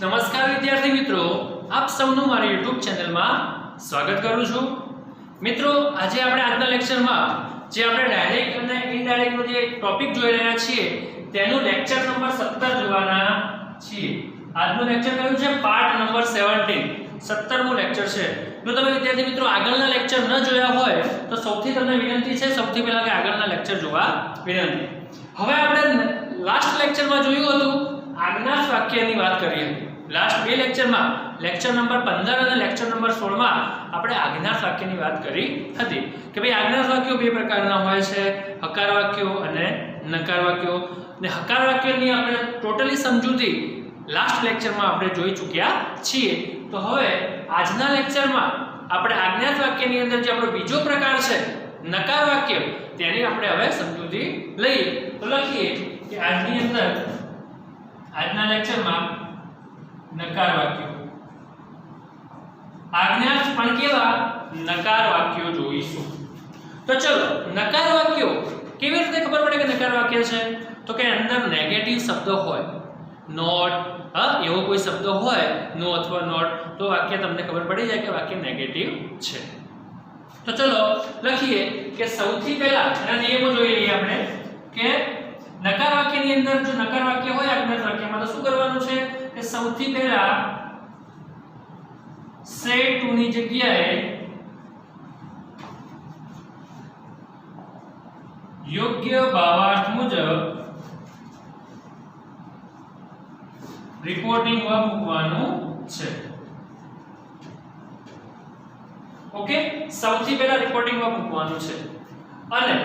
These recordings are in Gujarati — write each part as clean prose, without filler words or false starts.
નમસ્કાર વિદ્યાર્થી મિત્રો, આપ સૌનું મારી YouTube ચેનલમાં સ્વાગત કરું છું। મિત્રો, આજે આપણે આજના લેક્ચરમાં જે આપણે ડાયરેક્ટ અને ઇનડાયરેક્ટ નો જે ટોપિક જોઈ રહ્યા છીએ તેનું લેક્ચર નંબર 17 જોવાના છીએ। આજનું લેક્ચર કયું છે? પાર્ટ નંબર 17, 17મું લેક્ચર છે। જો તમે વિદ્યાર્થી મિત્રો આગળના લેક્ચર ન જોયા હોય તો સૌથી તમને વિનંતી છે સૌથી પહેલા કે આગળના લેક્ચર જોવા વિનંતી। હવે આપણે લાસ્ટ લેક્ચરમાં જોયું હતું આજ્ઞાર્થ વાક્યની વાત કરી હતી। લાસ્ટ બે લેક્ચરમાં લેક્ચર નંબર 15 અને લેક્ચર નંબર 16 માં આપણે આજ્ઞાર્થ વાક્યની વાત કરી હતી કે ભાઈ આજ્ઞાર્થ વાક્યો બે પ્રકારના હોય છે, હકાર વાક્યો અને નકાર વાક્યો। ને હકાર વાક્યની આપણે ટોટલી સમજૂતી લાસ્ટ લેક્ચરમાં આપણે જોઈ ચૂક્યા છીએ। તો હવે આજના લેક્ચરમાં આપણે આજ્ઞાર્થ વાક્યની અંદર જે આપણો બીજો પ્રકાર છે નકાર વાક્ય તેની આપણે હવે સમજૂતી લઈએ। તો લખીએ કે આજની અંદર આજના લેક્ચરમાં નકાર વાક્યો આજ્ઞાર્થ પણ કેવા નકાર વાક્યો જોઈશું। તો ચલો નકાર વાક્યો કેવી રીતે ખબર પડે કે નકાર વાક્ય છે? તો કે અંદર નેગેટિવ શબ્દ હોય, નોટ એવો કોઈ શબ્દ હોય નો અથવા નોટ, તો વાક્ય તમને ખબર પડી જાય કે વાક્ય નેગેટિવ છે। તો ચલો લખીએ કે સૌથી પહેલા એના નિયમો જોઈ લઈએ આપણે કે નકાર વાક્યની અંદર જો નકાર વાક્ય હોય આજ્ઞાર્થ વાક્યમાં તો શું કરવાનું છે કે સૌથી પહેલા સેડ ટુ ની જગ્યાએ યોગ્ય ભાવાર્થ મુજબ રિપોર્ટિંગ વર્બ મૂકવાનું છે। ઓકે, સૌથી પહેલા રિપોર્ટિંગ વર્બ મૂકવાનું છે અને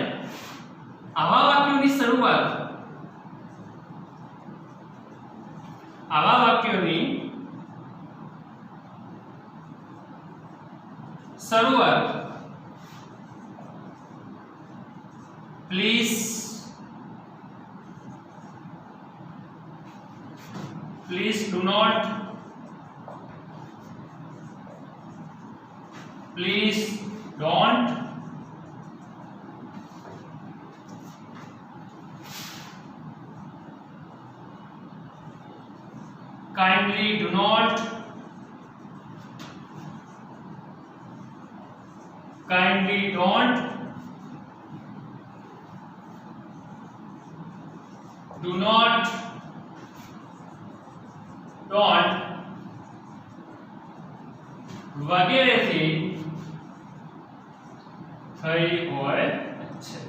આવા વાક્યોની શરૂઆત please do not, please don't, kindly do not, kindly don't, do not, don't વગેરેથી થઈ હોય છે।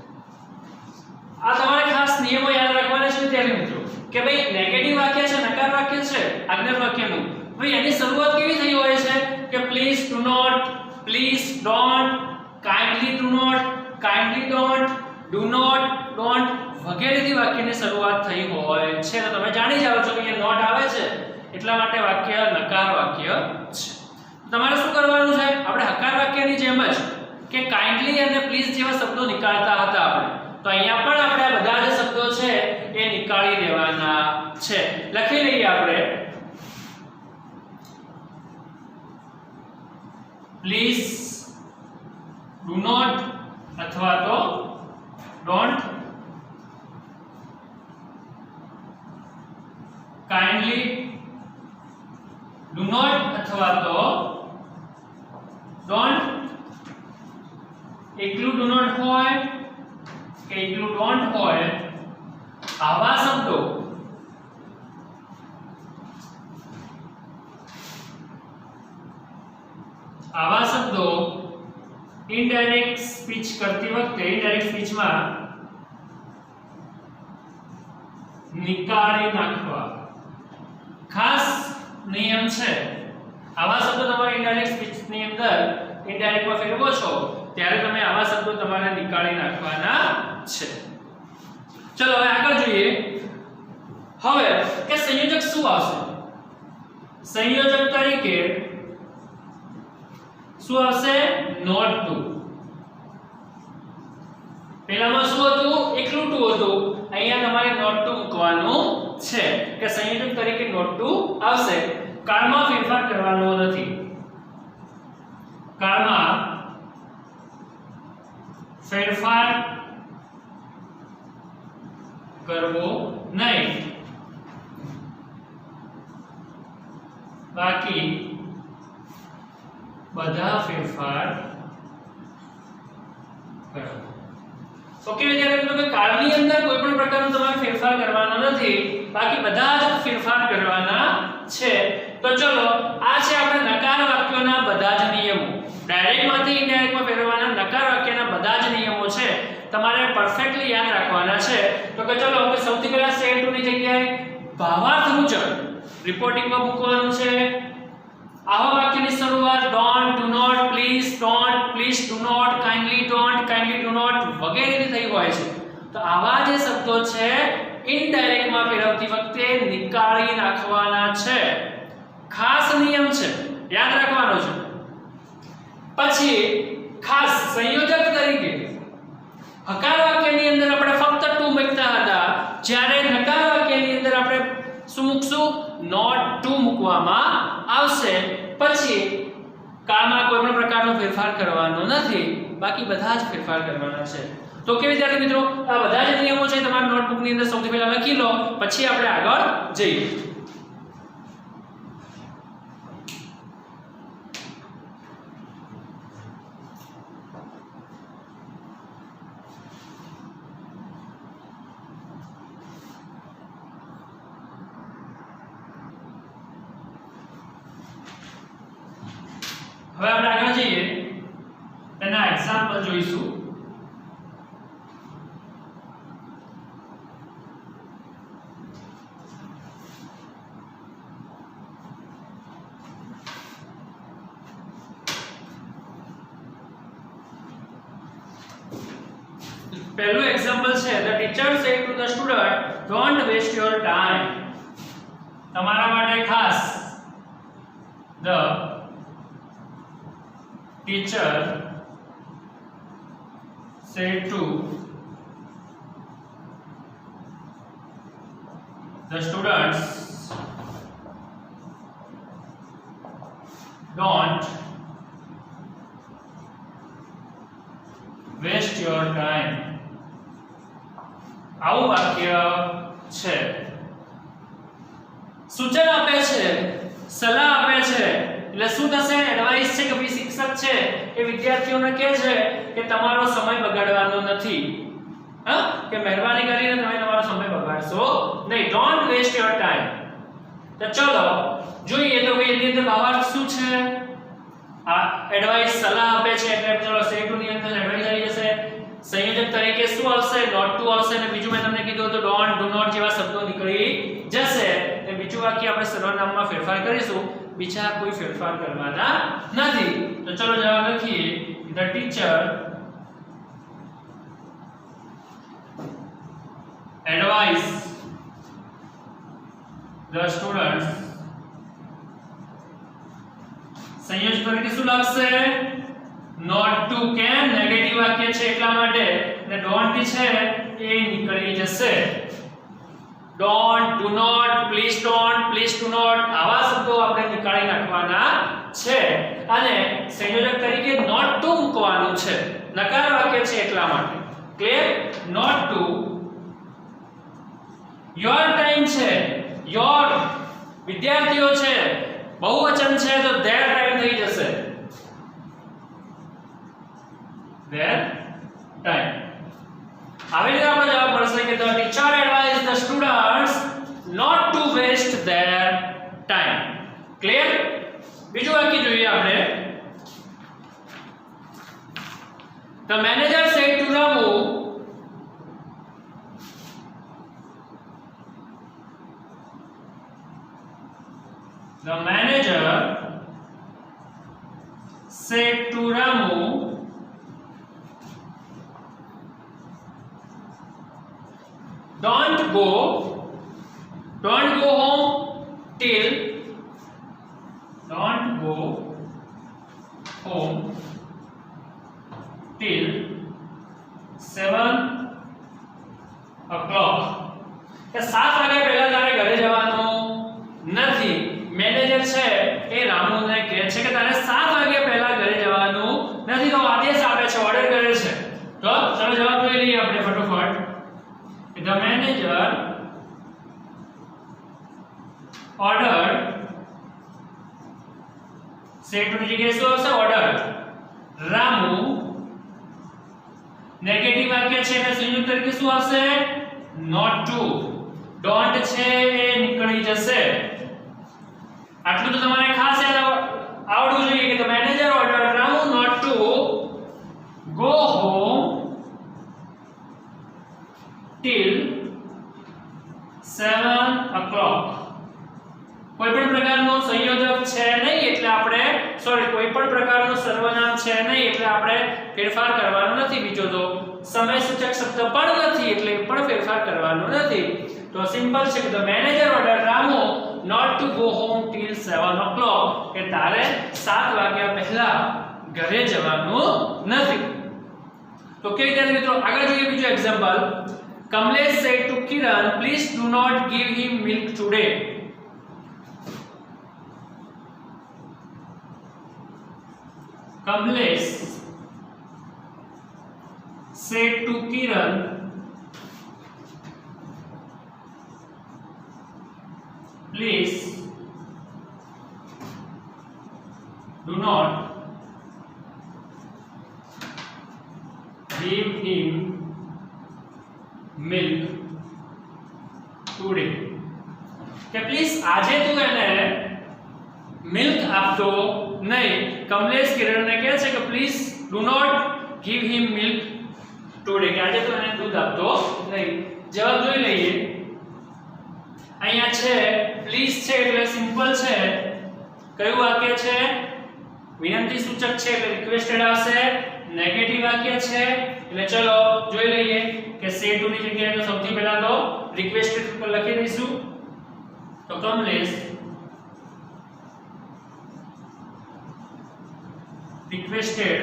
આ તમારે ખાસ નિયમો યાદ રાખવાના છે વિદ્યાર્થી મિત્રો કે ભાઈ નેગેટિવ વાક્ય છે, નકાર વાક્ય છે આજ્ઞાર્થ વાક્યનું, ભાઈ એની શરૂઆત કેવી થઈ હોય છે કે please do not, please don't, kindly do not, kindly don't, do not, don't વગેરેથી વાક્યની શરૂઆત થઈ હોય છે। તો તમે જાણી જાઓ છો કે અહીંયા નોટ આવે છે એટલા માટે વાક્ય નકાર વાક્ય છે। તમારે શું કરવાનું છે? આપણે હકાર વાક્યની જેમ જ કે કાઇન્ડલી અને પ્લીઝ જેવા શબ્દો નીકાળતા હતા આપણે, તો અહીંયા પણ આપણે આ બધા જે શબ્દો છે એ નીકાળી દેવાના છે। લખી લઈએ આપણે પ્લીઝ, ડુ નોટ અથવા તો ડોન્ટ, કાઇન્ડલી, ડુ નોટ અથવા તો ડોન્ટ, એકલું ડુ નોટ હોય કે એકલું ડોન્ટ હોય આવા શબ્દો ઇનડાયરેક્ટ સ્પીચ કરતી વખતે ઇનડાયરેક્ટ સ્પીચમાં નીકાળી નાખવા। ખાસ નિયમ છે, આવા શબ્દો તમારે ઇનડાયરેક્ટ સ્પીચની અંદર ઇનડાયરેક્ટમાં ફેરવો છો ત્યારે તમે આવા શબ્દો તમારે નીકાળી નાખવાના છે। ચલો હવે આગળ જોઈએ। હવે કે સંયોજક શું આવશે? સંયોજક તરીકે શું આવશે? Not to. પહેલામાં શું હતું? એકલું ટુ હતું, અહીંયા તમારે નોટ ટુ મૂકવાનું છે કે સંયોજક તરીકે નોટ ટુ આવશે। કાળમાં ફેરફાર કરવાનો નથી, કાળમાં ફેરફાર કરવો નહીં। બાકી બધા ફેરફાર કરો. ઓકે વિદ્યાર્થી મિત્રો, કે કાળની અંદર કોઈ પણ પ્રકારનો તમારે ફેરફાર કરવાનો નથી, બાકી બધા જ ફેરફાર કરવાના છે. તો ચલો, આ છે આપણે નકાર વાક્યોના બધા જ નિયમો. ડાયરેક્ટ માંથી ઇનડાયરેક્ટ માં ફેરવવાના નકાર વાક્યના બધા જ નિયમો છે, તમારે પરફેક્ટલી યાદ રાખવાના છે. તો કે ચલો આપણે સૌથી પહેલા સેટ ટુ ની જગ્યાએ ભાવાર્થ મુજબ રિપોર્ટિંગમાં મૂકવાનું છે. આવા વાક્યની શરૂઆત don't, do not, please don't, please do not, kindly don't, kindly do not વગેરેથી થઈ હોય છે. તો આવા જે શબ્દો છે ઇનડાયરેક્ટ માં ફેરવતી વખતે નીકાળી નાખવાના છે. ખાસ નિયમ છે, યાદ રાખવાનો છે. પછી ખાસ સંયોજક તરીકે હકાર વાક્યની અંદર આપણે ફક્ત ટુ મૂકતા હતા, જ્યારે નકાર વાક્યની અંદર આપણે શું મૂકશું? નોટ ટુ મૂકવામાં આવશે. પછી કાળમાં કોઈ પણ પ્રકારનો ફેરફાર કરવાનો નથી, બાકી બધા જ ફેરફાર કરવાના છે. તો કે વિદ્યાર્થી મિત્રો, આ બધા જ નિયમો છે તમારી નોટબુકની અંદર સૌથી પહેલા લખી લો, પછી આપણે આગળ જઈએ. હવે આપણે આગળ જઈએ, તેના એક્ઝામ્પલ જોઈશું. પહેલું એક્ઝામ્પલ છે, the teacher said to the student don't waste your time. તમારા માટે ખાસ the teacher said to the students don't waste your time. આવું વાક્ય છે. સૂચન આપે છે, સલાહ આપે છે, એટલે શું થશે? એડવાઇસ છે કે ભાઈ શિક્ષક છે એ વિદ્યાર્થીઓને કહે છે કે તમારો સમય બગાડવાનો નથી. હા, કે મહેરબાની કરીને તમે તમારો સમય બગાડશો નહીં. Don't waste your time. તો ચલો જોઈએ તો ભાઈ એની અંદર ભાવાર્થ શું છે? આ એડવાઇસ સલાહ આપે છે એટલે ચલો સેટ ટુ ની અંદર એડવાઇસ આવી જશે. સંયોજક તરીકે શું આવશે? નોટ ટુ આવશે. અને બીજું મેં તમને કીધું હતું ડોન્ટ, ડુ નોટ જેવા શબ્દો નીકળી જશે. અને બીજું વાક્ય આપણે સર્વનામમાં ફેરફાર કરીશું, બીજા કોઈ ફેરફાર કરવાના નથી. તો ચલો જવાબ લખીએ. The teacher advice the students. સંયોજક તરીકે શું લાગશે? Not two. કેમ? નેગેટિવ વાક્ય છે એટલા માટે. અને ડોન્ટ છે એ નીકળી જશે. Don't, do not, please don't, please do not આવા શબ્દો આપણે નીકાળી નાખવાના છે. અને સંયોજક તરીકે નોટ ટુ મૂકવાનું છે, નકાર વાક્ય છે એટલા માટે. Clear? Not to. Your time છે, યોર વિદ્યાર્થીઓ છે, બહુવચન છે તો ધેર ટાઈમ થઈ જશે. Their time. આવી રીતે આપણો જવાબ મળશે કે the teacher advise the students not to waste their time. Clear? બીજું વાક્ય જોઈએ આપણે. The manager said to Ramu The manager said to Ramu, don't go home till, don't go home till 7 o'clock. કે 7 વાગે પહેલા તારે ઘરે જવાનું નથી. મેનેજર છે એ રામુને કહે છે કે તારે 7 વાગ્યા પહેલા ઘરે જવાનું નથી. તો આદેશ આપે છે, ઓર્ડર કરે છે. તો ચલો જવાબ જોઈ લઈએ આપણે ફટાફટ. The manager ordered say to ની જગ્યાએ શું આવશે ઓર્ડર રામુ નેગેટિવ વાક્ય છે એટલે સંયુક્ત તરીકે શું આવશે not to don't છે એ નીકળી જશે આટલું તો તમારે ખાસ આવડવું જોઈએ કે the manager ordered Ramu not to go home till 7 o'clock કોઈ પણ પ્રકારનો સંયોજક છે નહીં એટલે આપણે કોઈ પણ પ્રકારનું સર્વનામ છે નહીં એટલે આપણે ફેરફાર કરવાનો નથી બીજો તો સમય સૂચક શબ્દ પણ નથી એટલે પણ ફેરફાર કરવાનો નથી તો સિમ્પલ છે કે the manager ordered Ramu not to go home till 7 o'clock કે તારે 7 વાગ્યા પહેલા ઘરે જવાનું નથી તો કે વિદ્યાર્થી મિત્રો આગળ જોઈએ બીજો example Kamlesh said to Kiran please do not give him milk today Kamlesh said to Kiran please do not give him milk today કે પ્લીઝ આજે તું એને મિલ્ક આપતો નહીં કમલેશ કિરણને કહે છે કે please do not give him milk today કે આજે તું એને દૂધ આપતો નહીં જવાબ જોઈ લઈએ અહીંયા છે પ્લીઝ છે એટલે સિમ્પલ છે કયું વાક્ય છે વિનંતી સૂચક છે એટલે રિક્વેસ્ટેડ આવશે નેગેટિવ વાક્ય છે એટલે ચલો જોઈ લઈએ કે સે ટુ ની જગ્યાએ તો સૌથી પહેલા તો રિક્વેસ્ટેડ પર લખી દઈશું તો કમલેશ requested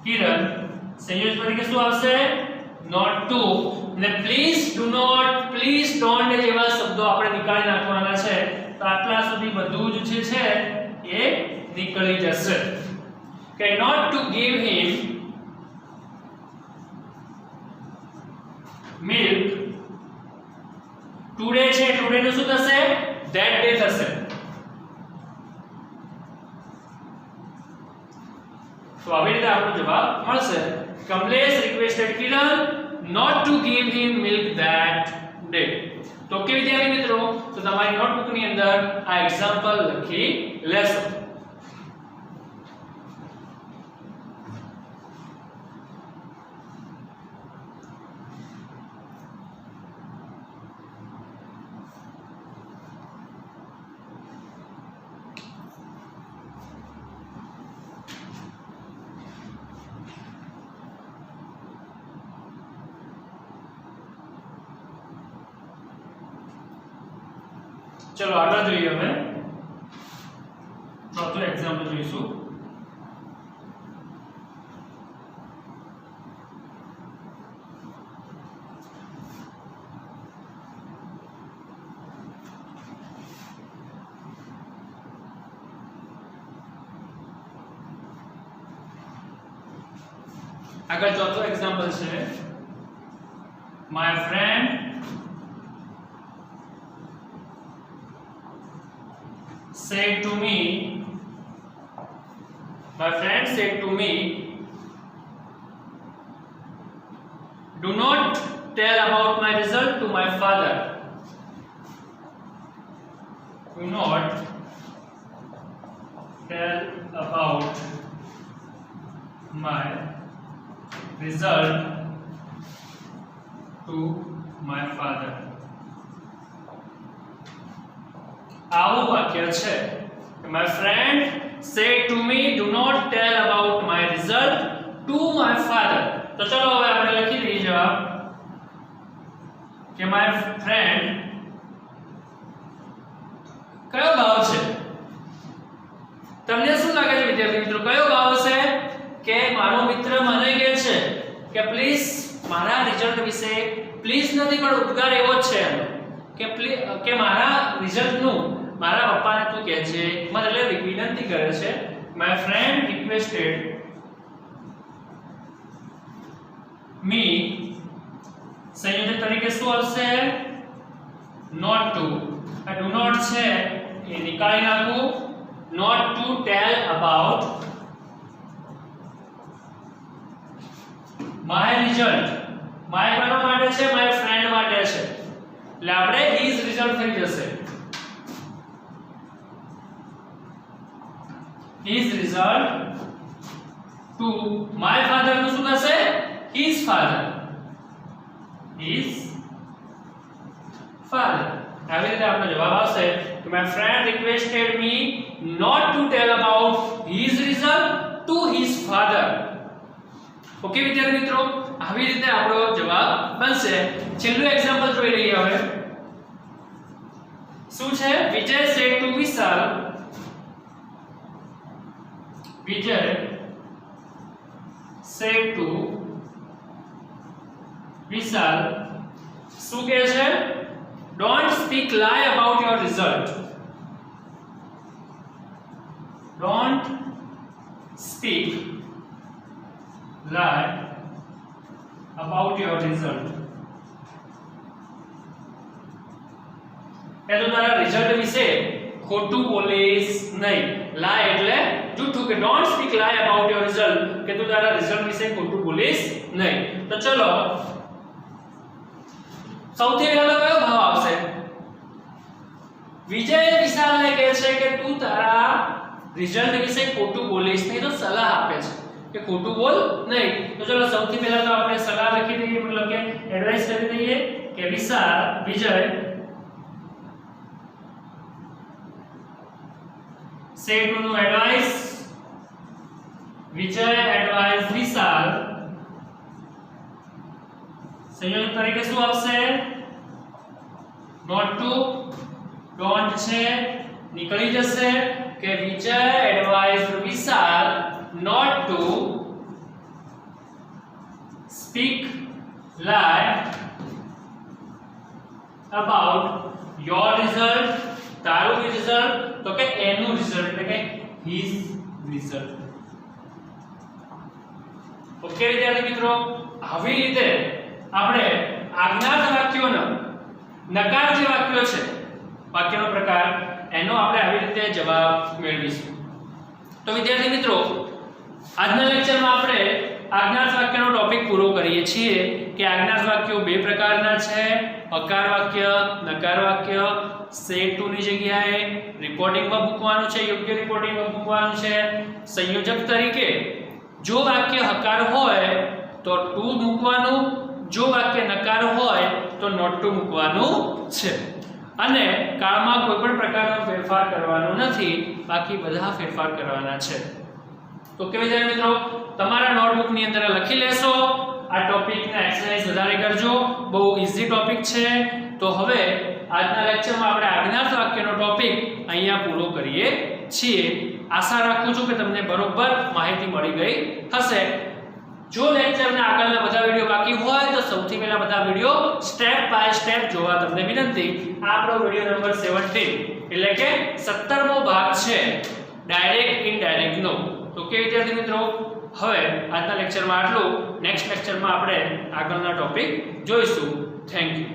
Kiran સંયોજક તરીકે શું આવશે not to અને please do not please don't જેવા શબ્દો આપણે નીકાળી નાખવાના છે તો આટલા સુધી બધું જ છે એ નીકળી જશે કે not to give him milk today છે today નું શું થશે that day થશે तो આવી રીતે આપણો જવાબ મળશે Kamlesh requested Kiran not to give him milk that day તો કે વિદ્યાર્થી મિત્રો તો તમારી નોટબુક ની અંદર આ એક્ઝામ્પલ લખી લેશો चलो આગળ જોઈએ હવે ચોથું એક્ઝામ્પલ જોઈશું આગળ ચોથું એક્ઝામ્પલ છે my friend said to me do not tell about my result to my father do not tell about my result to my father આવું વાક્ય છે my friend said to me do not tell about my result to my father તો ચલો હવે આપણે લખી દઈએ જવાબ કે my friend કયો ભાવ છે તમને શું લાગે છે વિદ્યાર્થી મિત્રો કયો ભાવ છે કે મારો મિત્ર મને કહે છે કે પ્લીઝ મારા રિઝલ્ટ વિશે પ્લીઝ નથી પણ ઉદ્ગાર એવો જ છે કે મારા રિઝલ્ટનું મારા પપ્પાને તું કહે છે એટલે વિનંતી કરે છે my friend requested me સંયોજક તરીકે શું આવશે not to આ do not છે એ નીકાળી નાખું not to tell about my result. my કોના માટે છે? my friend માટે છે, એટલે આપણે his result થઈ જશે. his result to my father નું શું થશે? his father. his father. આવી રીતે આપણો જવાબ આવશે કે my friend requested me not to tell about his result to his father. Okay વિદ્યાર્થી મિત્રો, આવી રીતે આપણો જવાબ બનશે. છેલ્લું એક્ઝામ્પલ જોઈ લઈએ હવે. શું છે? વિજય said to Vishal. Vijay said to વિશાલ શું કહે છે? don't speak lie about your result. don't speak lie about your result. એ તો તારા રિઝલ્ટ વિશે ખોટું બોલીશ નહીં. lie એટલે જૂઠું, કે don't speak lie about your result, કે તું તારા રિઝલ્ટ વિશે ખોટું બોલીશ નહીં. તો ચલો સૌથી પહેલા કયો ભાવ આવશે? વિજય વિશાલને કહે છે કે તું તારા રિઝલ્ટ વિશે ખોટું બોલીશ નહીં, તો સલાહ આપે છે કે ખોટું બોલ નહીં. તો ચલો સૌથી પહેલા તો આપણે સલાહ લખી દઈએ, મતલબ કે એડવાઇસ કરી દઈએ કે વિશાલ વિજય say to નું એડવાઇસ, વિજય એડવાઇસ વિશાલ. સંયોજક તરીકે શું આવશે? not to, don't છે નીકળી જશે, કે Vijay advice Vishal not to speak lie about your result. તારું રિઝલ્ટ, તો કે એનું રિઝલ્ટ એટલે કે his result. ઓકે વિદ્યાર્થી મિત્રો, આવી રીતે આપણે આજ્ઞાર્થ વાક્યોનો નકાર જે વાક્યો છે, વાક્યનો પ્રકાર, એનો આપણે આવી રીતે જવાબ મેળવીશું. તો વિદ્યાર્થી મિત્રો, આજના લેક્ચરમાં આપણે આજ્ઞાર્થ વાક્યનો ટોપિક પૂરો કરીએ છીએ કે આજ્ઞાર્થ વાક્યો બે પ્રકારના છે: હકાર વાક્ય, નકાર વાક્ય. say to ની જગ્યાએ રિપોર્ટિંગમાં મૂકવાનું છે, યોગ્ય રિપોર્ટિંગમાં મૂકવાનું છે. સંયોજક તરીકે જો વાક્ય હકાર હોય તો to મૂકવાનું, જો વાક્ય નકાર હોય તો not to મૂકવાનું છે. અને કાળમાં કોઈ પણ પ્રકારનો ફેરફાર કરવાનો નથી, બાકી બધા ફેરફાર કરવાના છે. તો કે વિદ્યાર્થી મિત્રો, તમારા નોટબુક ની અંદર લખી લેશો. આ ટોપિકના એક્સરસાઇઝ વધારે કરજો, બહુ ઈઝી ટોપિક છે. તો હવે આજના લેક્ચરમાં આપણે આજ્ઞાર્થ વાક્યનો ટોપિક અહીંયા પૂરો કરીએ છીએ. આશા રાખું છું કે તમને બરોબર માહિતી મળી ગઈ હશે. જો લેક્ચરના આગળના બધા વિડિયો બાકી હોય તો સૌથી પહેલા બધા વિડિયો સ્ટેપ બાય સ્ટેપ જોવા તમને વિનંતી. આ આપણો વિડિયો નંબર 17 એટલે કે 17મો ભાગ છે ડાયરેક્ટ ઇનડાયરેક્ટ નો. તો કે વિદ્યાર્થી મિત્રો, હવે આજના લેક્ચરમાં આટલું. નેક્સ્ટ લેક્ચરમાં આપણે આગળના ટોપિક જોઈશું. Thank you.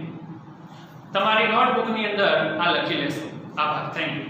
તમારી નોટબુકની અંદર આ લખી લેશો. આભાર. Thank you.